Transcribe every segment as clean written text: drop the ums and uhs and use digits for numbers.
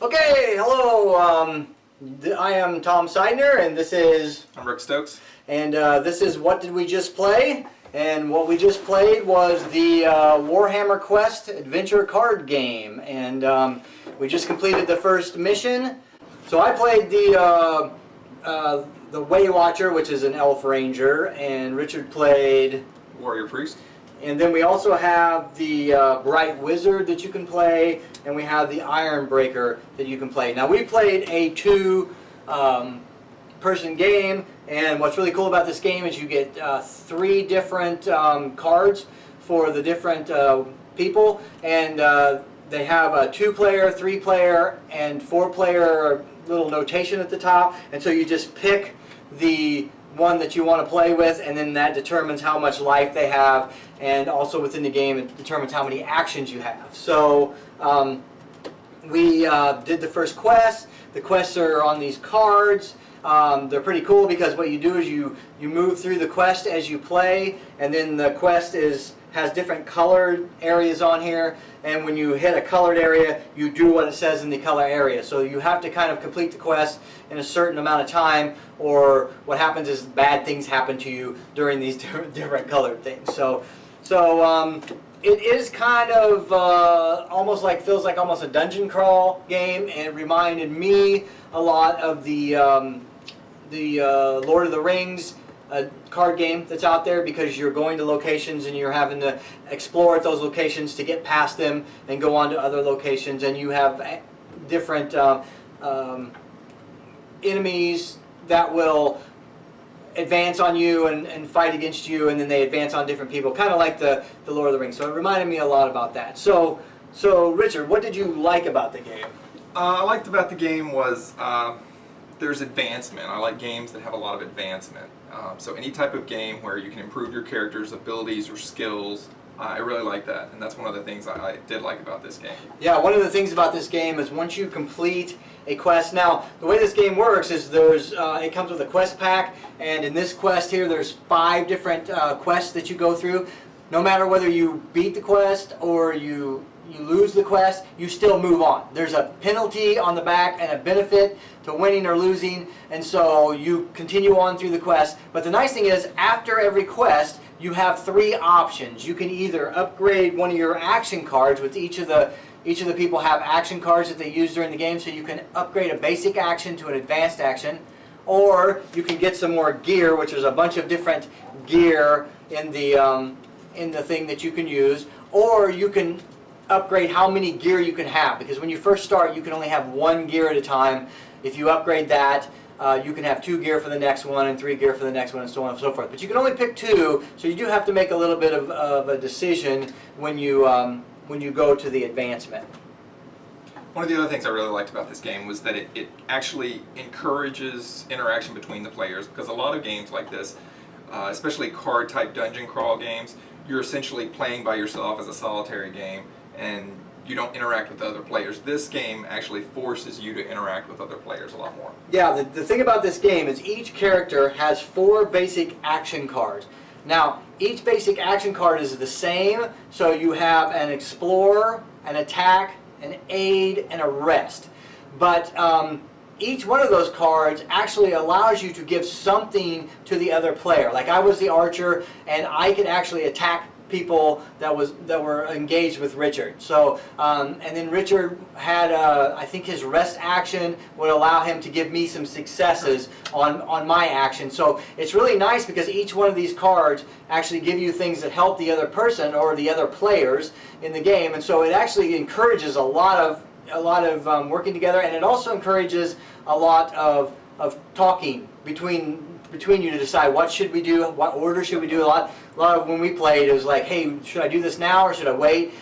Okay, hello. I am Tom Sidener, and this is... I'm Rick Stokes. And this is What Did We Just Play? And what we just played was the Warhammer Quest adventure card game. And we just completed the first mission. So I played the Way Watcher, which is an elf ranger, and Richard played... Warrior Priest. And then we also have the Bright Wizard that you can play, and we have the Iron Breaker that you can play. Now we played a two-person game, and what's really cool about this game is you get three different cards for the different people, and they have a 2-player, 3-player, and 4-player little notation at the top, and so you just pick the one that you want to play with, and then that determines how much life they have, and also within the game it determines how many actions you have. So we did the first quest. The quests are on these cards. They're pretty cool because what you do is you move through the quest as you play, and then the quest has different colored areas on here, and when you hit a colored area, you do what it says in the color area. So you have to kind of complete the quest in a certain amount of time, or what happens is bad things happen to you during these different colored things. So it is kind of almost like, feels like almost a dungeon crawl game, and it reminded me a lot of the Lord of the Rings card game that's out there, because you're going to locations and you're having to explore at those locations to get past them and go on to other locations, and you have different enemies that will advance on you and fight against you, and then they advance on different people, kind of like the Lord of the Rings. So it reminded me a lot about that. So Richard, what did you like about the game? I liked about the game was there's advancement. I like games that have a lot of advancement. So any type of game where you can improve your character's abilities or skills, I really like that, and that's one of the things I did like about this game. Yeah, one of the things about this game is once you complete a quest. Now, the way this game works is it comes with a quest pack, and in this quest here, there's 5 different quests that you go through. No matter whether you beat the quest or you lose the quest, you still move on. There's a penalty on the back and a benefit to winning or losing, and so you continue on through the quest. But the nice thing is, after every quest, you have 3 options. You can either upgrade one of your action cards, with each of the people have action cards that they use during the game, so you can upgrade a basic action to an advanced action, or you can get some more gear, which is a bunch of different gear in the thing that you can use, or you can upgrade how many gear you can have, because when you first start you can only have 1 gear at a time. If you upgrade that, you can have 2 gear for the next one and 3 gear for the next one, and so on and so forth. But you can only pick 2, so you do have to make a little bit of a decision when you go to the advancement. One of the other things I really liked about this game was that it actually encourages interaction between the players, because a lot of games like this, especially card-type dungeon crawl games, you're essentially playing by yourself as a solitary game, and you don't interact with other players. This game actually forces you to interact with other players a lot more. Yeah, the thing about this game is each character has 4 basic action cards. Now, each basic action card is the same, so you have an explorer, an attack, an aid, and a rest. But each one of those cards actually allows you to give something to the other player. Like I was the archer, and I could actually attack people that were engaged with Richard. So and then Richard had I think his rest action would allow him to give me some successes on my action. So it's really nice because each one of these cards actually give you things that help the other person or the other players in the game, and so it actually encourages a lot of working together, and it also encourages a lot of talking between you to decide what should we do, what order should we do. A lot of when we played, it was like, hey, should I do this now or should I wait?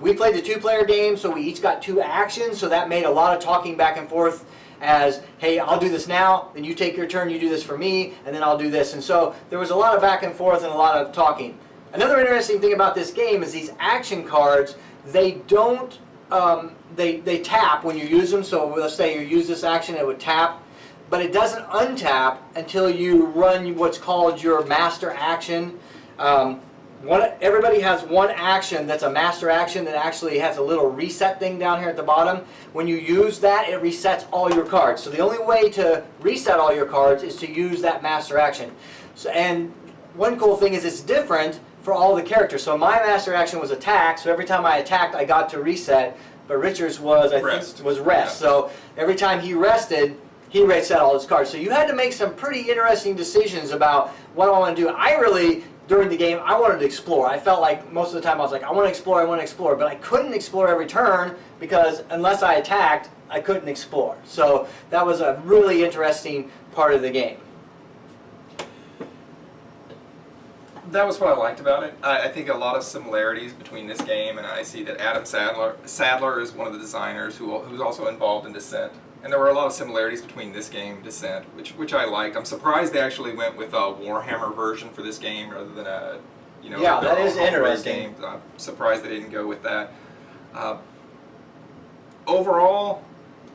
We played the 2-player game, so we each got 2 actions, so that made a lot of talking back and forth as, hey, I'll do this now, then you take your turn, you do this for me, and then I'll do this. And so there was a lot of back and forth and a lot of talking. Another interesting thing about this game is these action cards, they don't, they tap when you use them. So let's say you use this action, it would tap, but it doesn't untap until you run what's called your master action. everybody has one action that's a master action that actually has a little reset thing down here at the bottom. When you use that, it resets all your cards. So the only way to reset all your cards is to use that master action. So, and one cool thing is it's different for all the characters. So my master action was attack, so every time I attacked I got to reset, but Richard's was, I think, was rest. Yeah. So every time he rested, he reset all his cards. So you had to make some pretty interesting decisions about what I want to do. I really, during the game, I wanted to explore. I felt like most of the time I was like, I want to explore, but I couldn't explore every turn because unless I attacked, I couldn't explore. So that was a really interesting part of the game. That was what I liked about it. I think a lot of similarities between this game, and I see that Adam Sadler is one of the designers who's also involved in Descent. And there were a lot of similarities between this game and Descent, which I liked. I'm surprised they actually went with a Warhammer version for this game rather than a, yeah, that is interesting. Game. I'm surprised they didn't go with that. Overall,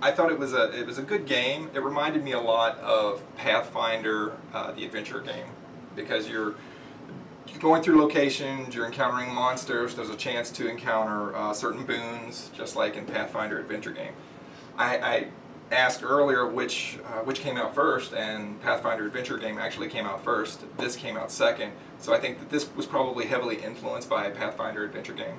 I thought it was a good game. It reminded me a lot of Pathfinder, the adventure game, because you're going through locations, you're encountering monsters. There's a chance to encounter certain boons, just like in Pathfinder adventure game. I asked earlier which came out first, and Pathfinder Adventure game actually came out first. This came out second, so I think that this was probably heavily influenced by Pathfinder Adventure game.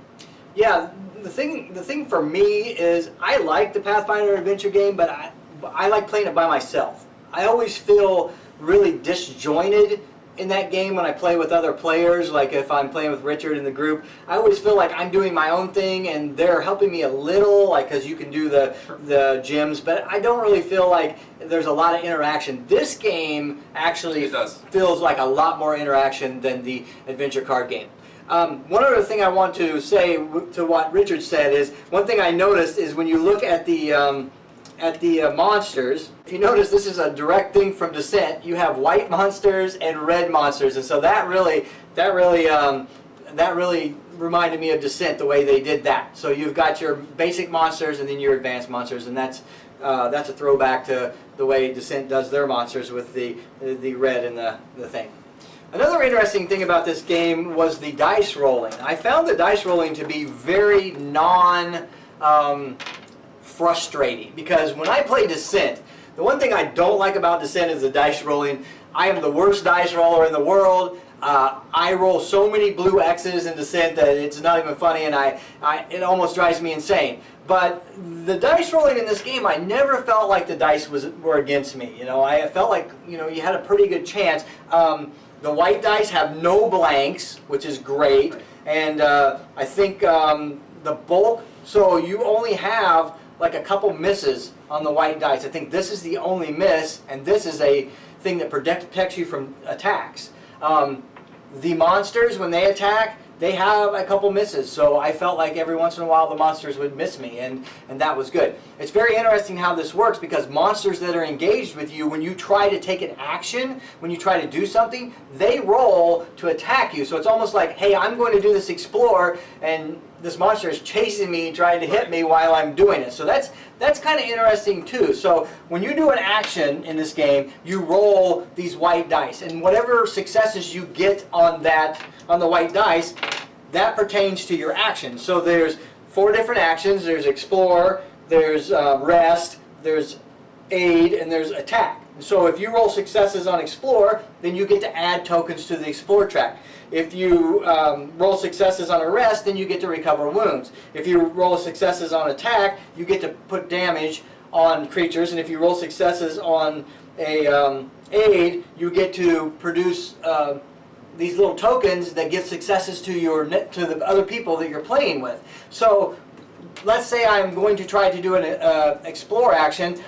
Yeah, the thing for me is I like the Pathfinder Adventure game, but I like playing it by myself. I always feel really disjointed in that game when I play with other players. Like if I'm playing with Richard in the group, I always feel like I'm doing my own thing and they're helping me a little, like, because you can do the gyms, but I don't really feel like there's a lot of interaction. This game actually feels like a lot more interaction than the adventure card game. One other thing I want to say to what Richard said is, one thing I noticed is when you look at the monsters, if you notice, this is a direct thing from Descent. You have white monsters and red monsters, and so that really reminded me of Descent, the way they did that. So you've got your basic monsters and then your advanced monsters, and that's a throwback to the way Descent does their monsters with the red and the thing. Another interesting thing about this game was the dice rolling. I found the dice rolling to be very frustrating, because when I play Descent, the one thing I don't like about Descent is the dice rolling. I am the worst dice roller in the world. I roll so many blue X's in Descent that it's not even funny, and it almost drives me insane. But the dice rolling in this game, I never felt like the dice were against me. I felt like you had a pretty good chance. The white dice have no blanks, which is great, and I think the bulk. So you only have like a couple misses on the white dice. I think this is the only miss, and this is a thing that protects you from attacks. The monsters, when they attack, they have a couple misses, so I felt like every once in a while the monsters would miss me, and that was good. It's very interesting how this works, because monsters that are engaged with you, when you try to take an action, when you try to do something, they roll to attack you. So it's almost like, hey, I'm going to do this explore, and this monster is chasing me, trying to hit me while I'm doing it. So that's kind of interesting too. So when you do an action in this game, you roll these white dice, and whatever successes you get on the white dice, that pertains to your action. So there's 4 different actions. There's explore, there's rest, there's aid, and there's attack. So if you roll successes on explore, then you get to add tokens to the explore track. If you roll successes on a rest, then you get to recover wounds. If you roll successes on attack, you get to put damage on creatures. And if you roll successes on a aid, you get to produce these little tokens that give successes to the other people that you're playing with. So let's say I'm going to try to do an explore action,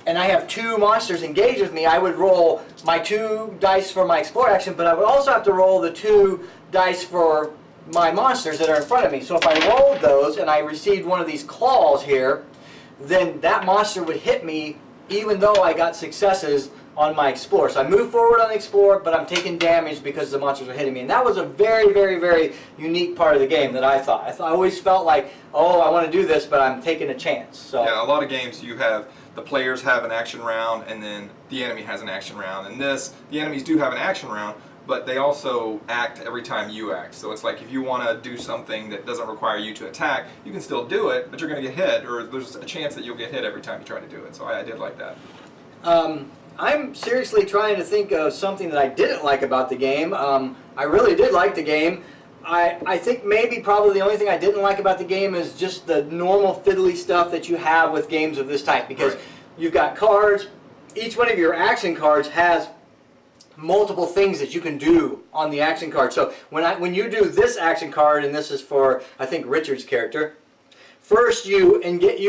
and I have 2 monsters engaged with me. I would roll my 2 dice for my explore action, but I would also have to roll the 2 dice for my monsters that are in front of me. So if I rolled those and I received one of these claws here, then that monster would hit me even though I got successes on my explore. So I move forward on the explore, but I'm taking damage because the monsters are hitting me. And that was a very, very, very unique part of the game that I thought. I always felt like, oh, I want to do this, but I'm taking a chance. So yeah, a lot of games you have the players have an action round, and then the enemy has an action round. In this, the enemies do have an action round, but they also act every time you act. So it's like if you want to do something that doesn't require you to attack, you can still do it, but you're going to get hit, or there's a chance that you'll get hit every time you try to do it. So I did like that. I'm seriously trying to think of something that I didn't like about the game. I really did like the game. I think maybe probably the only thing I didn't like about the game is just the normal fiddly stuff that you have with games of this type, because you've got cards. Each one of your action cards has multiple things that you can do on the action card. So when you do this action card, and this is for, I think, Richard's character, first you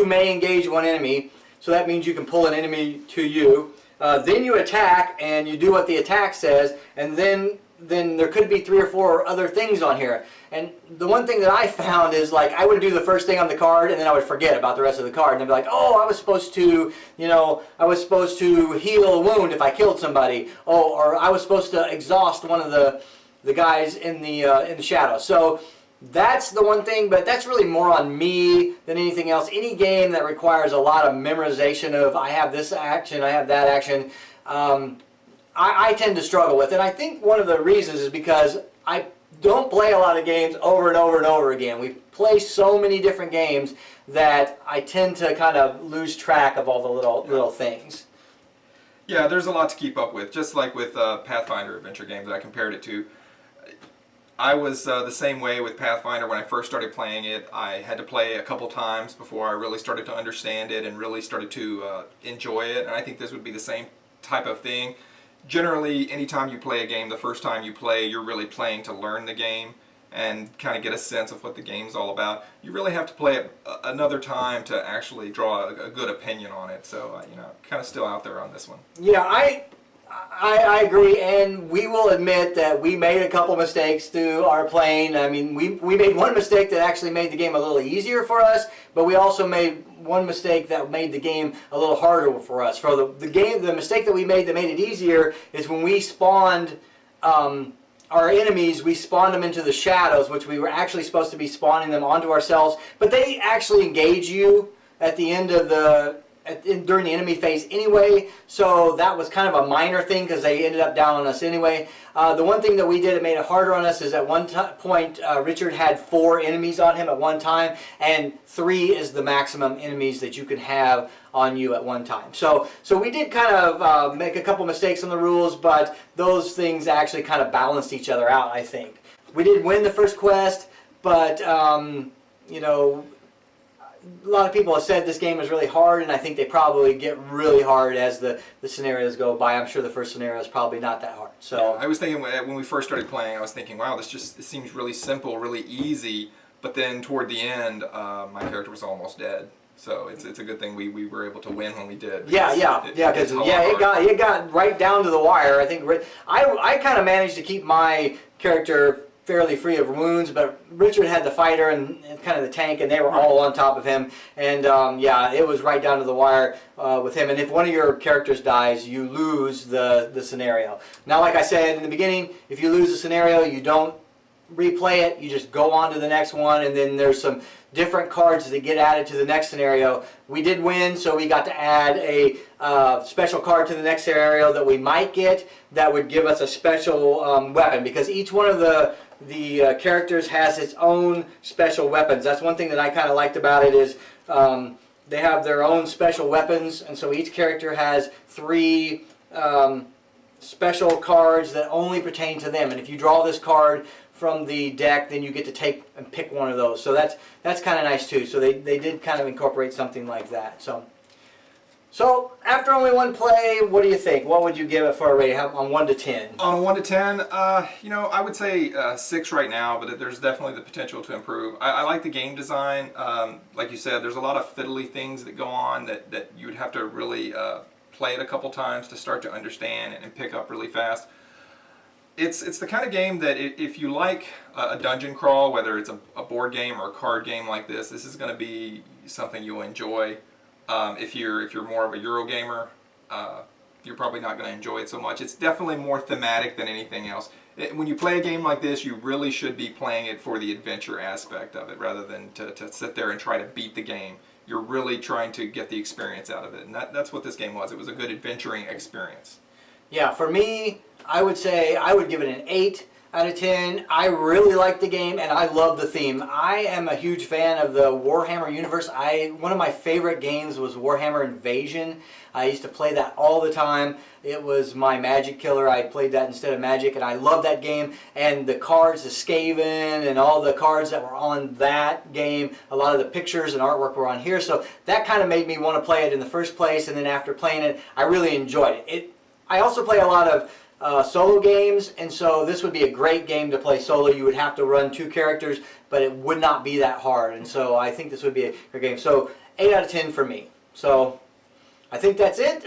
may engage one enemy, so that means you can pull an enemy to you. Then you attack, and you do what the attack says, and then there could be 3 or 4 other things on here. And the one thing that I found is, like, I would do the first thing on the card, and then I would forget about the rest of the card, and I'd be like, oh, I was supposed to, I was supposed to heal a wound if I killed somebody. Oh, or I was supposed to exhaust one of the guys in the shadow. So that's the one thing, but that's really more on me than anything else. Any game that requires a lot of memorization of, I have this action, I have that action, I tend to struggle with it. I think one of the reasons is because I don't play a lot of games over and over and over again. We play so many different games that I tend to kind of lose track of all the little things. Yeah, there's a lot to keep up with. Just like with Pathfinder adventure game that I compared it to. I was the same way with Pathfinder when I first started playing it. I had to play a couple times before I really started to understand it and really started to enjoy it. And I think this would be the same type of thing. Generally, anytime you play a game, the first time you play, you're really playing to learn the game and kind of get a sense of what the game's all about. You really have to play it another time to actually draw a good opinion on it. So, kind of still out there on this one. Yeah, I agree, and we will admit that we made a couple mistakes through our playing. I mean, we made one mistake that actually made the game a little easier for us, but we also made one mistake that made the game a little harder for us. For the mistake that we made that made it easier is when we spawned our enemies, we spawned them into the shadows, which we were actually supposed to be spawning them onto ourselves, but they actually engage you at the end of during the enemy phase anyway, so that was kind of a minor thing because they ended up down on us anyway. The one thing that we did that made it harder on us is at one point Richard had 4 enemies on him at one time, and 3 is the maximum enemies that you can have on you at one time. So we did kind of make a couple mistakes on the rules, but those things actually kind of balanced each other out, I think. We did win the first quest, but a lot of people have said this game is really hard, and I think they probably get really hard as the scenarios go by. I'm sure the first scenario is probably not that hard. So yeah, I was thinking when we first started playing, I was thinking, wow, it seems really simple, really easy. But then toward the end, my character was almost dead. So it's a good thing we were able to win when we did. It got right down to the wire. I think I kind of managed to keep my character fairly free of wounds, but Richard had the fighter and kind of the tank, and they were all on top of him. And it was right down to the wire with him. And if one of your characters dies, you lose the scenario. Now, like I said in the beginning, if you lose a scenario, you don't replay it. You just go on to the next one, and then there's some different cards that get added to the next scenario. We did win, so we got to add a special card to the next scenario that we might get that would give us a special weapon, because each one of the characters has its own special weapons. That's one thing that I kind of liked about it is they have their own special weapons, and so each character has 3 special cards that only pertain to them. And if you draw this card from the deck, then you get to take and pick one of those. So that's kind of nice too. So they did kind of incorporate something like that. So after only one play, what do you think? What would you give it for a rating on 1 to 10? On a 1 to 10, I would say 6 right now, but there's definitely the potential to improve. I like the game design. Like you said, there's a lot of fiddly things that go on that you would have to really play it a couple times to start to understand and pick up really fast. It's the kind of game that if you like a dungeon crawl, whether it's a board game or a card game like this is going to be something you'll enjoy. If you're more of a Eurogamer, you're probably not going to enjoy it so much. It's definitely more thematic than anything else. When you play a game like this, you really should be playing it for the adventure aspect of it, rather than to sit there and try to beat the game. You're really trying to get the experience out of it, and that's what this game was. It was a good adventuring experience. Yeah, for me, I would say I would give it an 8 out of 10. I really like the game and I love the theme. I am a huge fan of the Warhammer universe. One of my favorite games was Warhammer Invasion. I used to play that all the time. It was my magic killer. I played that instead of Magic, and I love that game. And the cards, the Skaven, and all the cards that were on that game, a lot of the pictures and artwork were on here. So that kind of made me want to play it in the first place. And then after playing it, I really enjoyed it. I also play a lot of solo games, and so this would be a great game to play solo. You would have to run 2 characters, but it would not be that hard, and so I think this would be a great game. So 8 out of 10 for me. So I think that's it.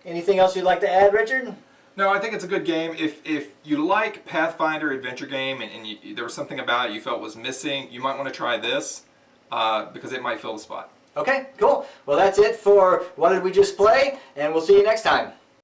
Anything else you'd like to add, Richard? No, I think it's a good game. If you like Pathfinder adventure game and there was something about it you felt was missing, you might want to try this because it might fill the spot. Okay, cool. Well, that's it for What Did We Just Play, and we'll see you next time.